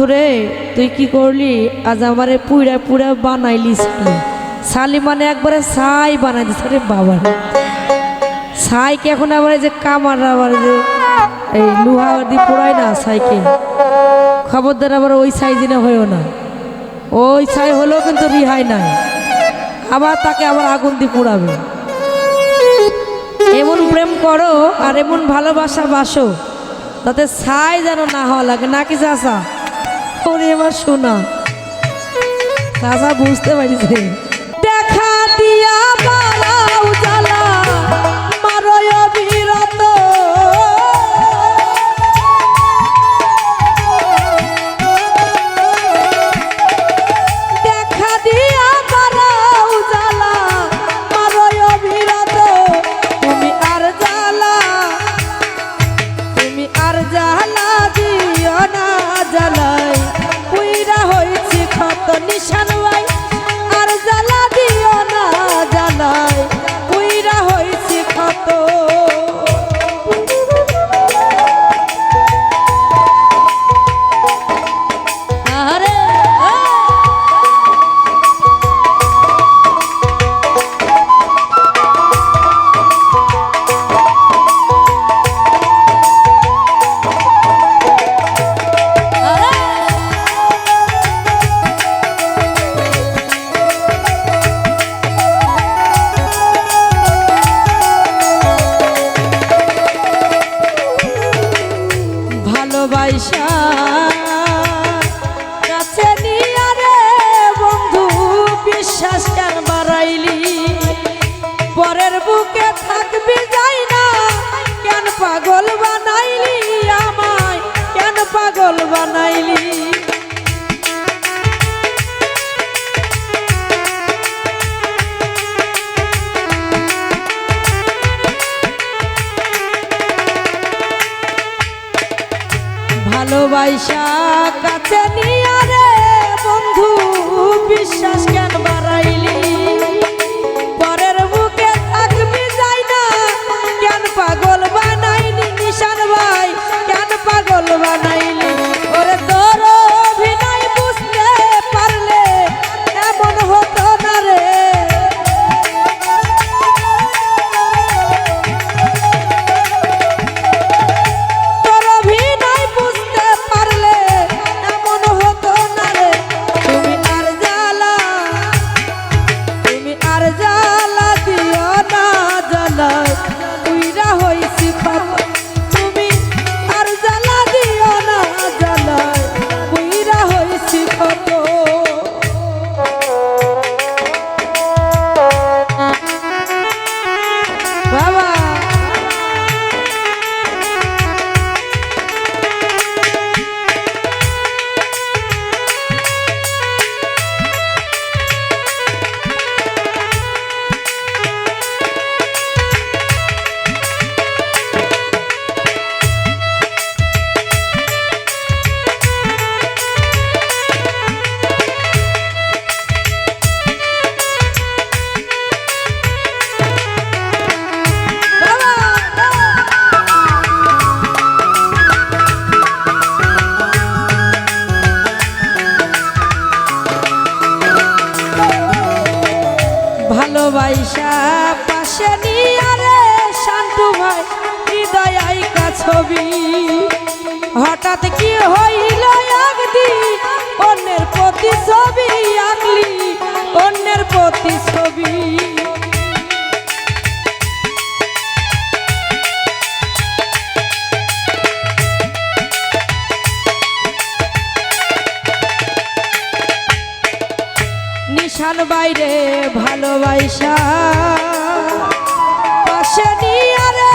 বন্ধুরে তুই কি করলি আজ আমারে পুইরা পুরা বানাইলি সালি মানে একবারে ছাই বানাই দিস রে বাবা ছাইকে এখন আবার যে কামার আবার যে এই লোহা দিয়ে পোড়ায় না ছাইকে খবরদার আবার ওই ছাই দিনে হয়েও না ওই ছাই হলেও কিন্তু রিহাই নাই আবার তাকে আবার আগুন দিয়ে পোড়াবে এমন প্রেম করো আর এমন ভালোবাসা বাসো তাতে ছাই যেন না হওয়া লাগে নাকি চাষা ওরে এবার শোনা চাষা বুঝতে পারিছে দেখা দিয়া বালাও জ্বালা মারয় বিরত দেখা দিয়া বালাও জ্বালা মারয় বিরত তুমি আর জ্বালা দিও না জ্বালাই পুইরা হইছি ক্ষত নিশান ভাই আর জ্বালা দিও না জ্বালাই পুইরা হইছি ক্ষত আরে ভালোবাসা কাছে নিয়া রে বন্ধু বিশ্বাস কেন বাড়াইলি পরের বুকে থাকবি যাই না কেন পাগল বানাইলি আমায় কেন পাগল বানাইলি ভালোবাসা কাছে নিয়া রে বন্ধু বিশ্বাস কেন বাড়াইলি পরের বুকে থাকবি যাই না কেন পাগল বানাইলি নিশান ভাই কেন পাগল বানাইলি ওরে তোর অভিনয় বুঝতে পারলে এমন হতো না রে ভালোবাসা পাশে নিয়া রে শান্তু ভাই হৃদয় আইকা ছবি হঠাৎ কি হইল একদিন অন্যের প্রতি ছবি আঁকলি অন্যের প্রতি ছবি নিশান বাইরে ভালোবাসা পাশে নিয়া রে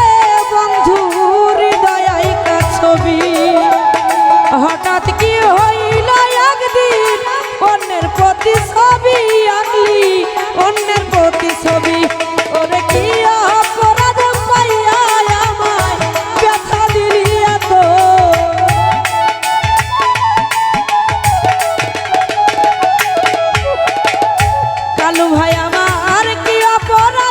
বন্ধু হৃদয় আইকা ছবি হঠাৎ কি হইল একদিন অন্যের প্রতি ছবি আঁকলি অন্যের প্রতি ছবি ওরে কি অপরাধ পাইয়া আমায় ব্যথা দিলি এত কালু ভাই আমার কি অপরাধ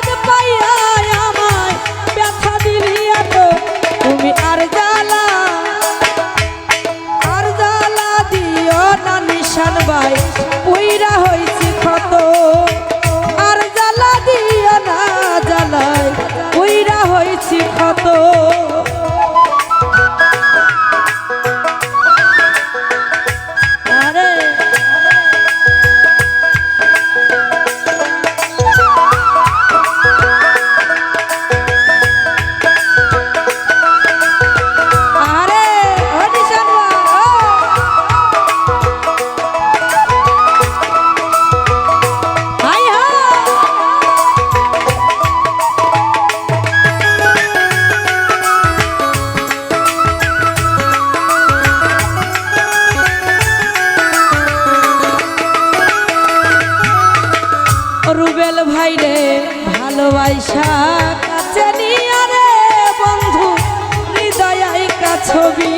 রুবেল ভাই রে ভালোবাসা কাছে নিয়া রে বন্ধু হৃদয় ছবি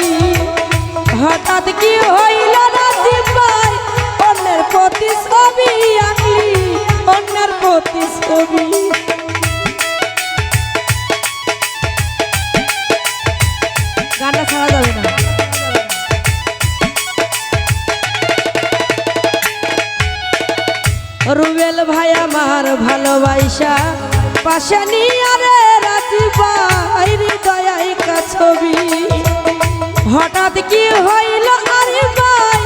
হঠাৎ কি হইল রাজীব ভাই অন্যের প্রতি ছবি আঁকলি অন্যের প্রতি ছবি গানটা ছাড়া যাবে না রুবেল ভাই আমার ভালোবাসা পাশে নিয়া রে রাজীব ভাই হৃদয় ছবি হঠাৎ কি হইল আরে ভাই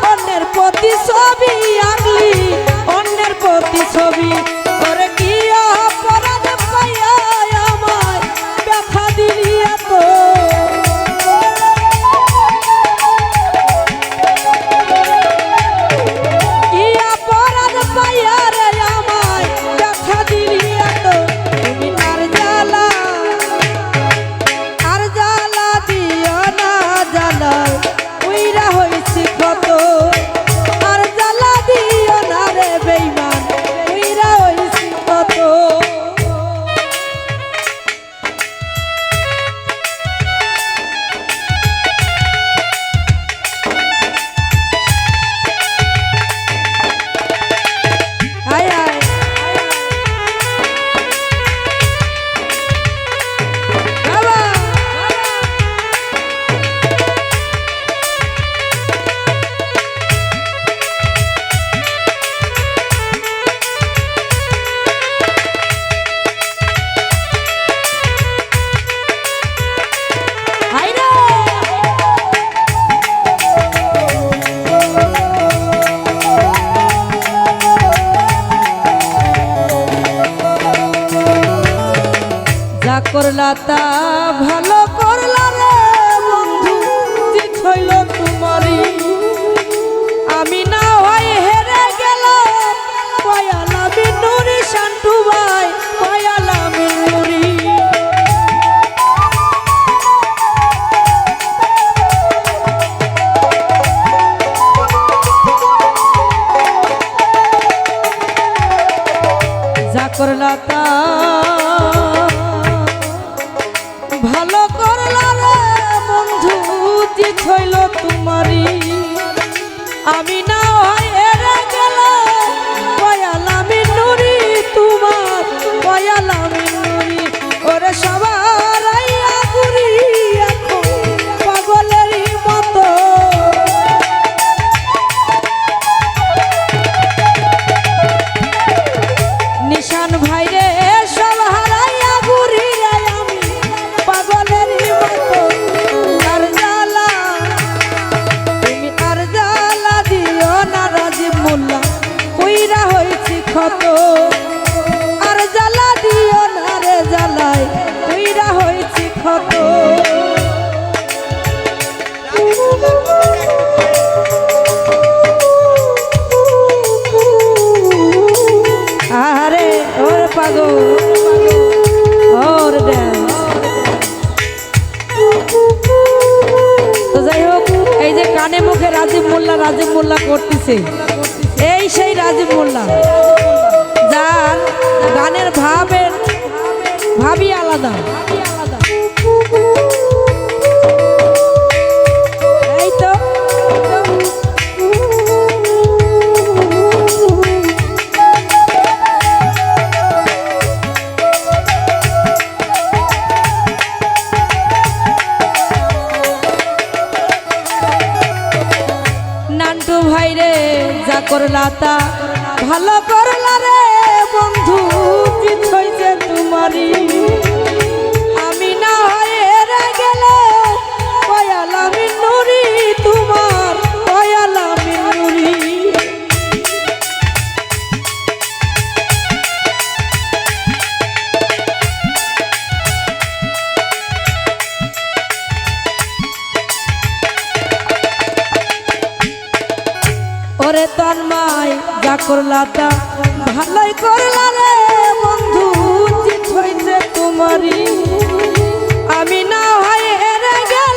অন্যের প্রতি ছবি আঁকলি অন্যের প্রতি ছবি করে কি অপরাধ পাইয়া আমায় ব্যথা দিলি এত কি অপরাধ পাইয়া রে আমায় ব্যথা দিলি এত তুমি আর জ্বালা দিও না জ্বালা উইরা হইছি কত আর জ্বালা দিও না রে বেঈমান উইরা হইছি কত আয় আয় বাবা হায়রে যা করলা তা ভালো করলা রে বন্ধু জিত হইল তোমারই আমি না হয় হেরে গেল পয়ালা বিনুরি শান্টু ভাই পয়ালা বিনুরি যা করলা তা ভালো করলা রে বন্ধু জিত হইল তোমারই আমি না হয় হেরে গেল পয়ালা বিনুরি তোমার পয়ালা বিনুরি ওরে সবার আইয়া ঘুরি এখন পাগলেরই মতো নিশান ভাই রে সব হারাইয়া ঘুরি আমি পাগলেরই মতো আর জ্বালা তুমি আর জ্বালা দিও না রাজীব মোল্লা কইরা হইছি ক্ষত আর জ্বালা দিও না রে জ্বালায় কইরা হইছি ক্ষত আরে ওর পাগল ওর ড্যান্স তো যাই হোক এই যে কানে মুখে রাজীব মোল্লা করতেছে এই সেই রাজীব মোল্লা যার গানের ভাবই আলাদা এই তো নান্টু ভাই রে যা করলা তা ভালো করলা রে বন্ধু জিত হইছে তোমারই আমি না হয় হেরে গেলে পয়ালা বিনুরি তোমার পয়ালা বিনুরি ওরে তন্ময় যা করলা তা ভালোই করলা রে বন্ধু জিত হইছে তোমারই আমি না হয় হেরে গেলে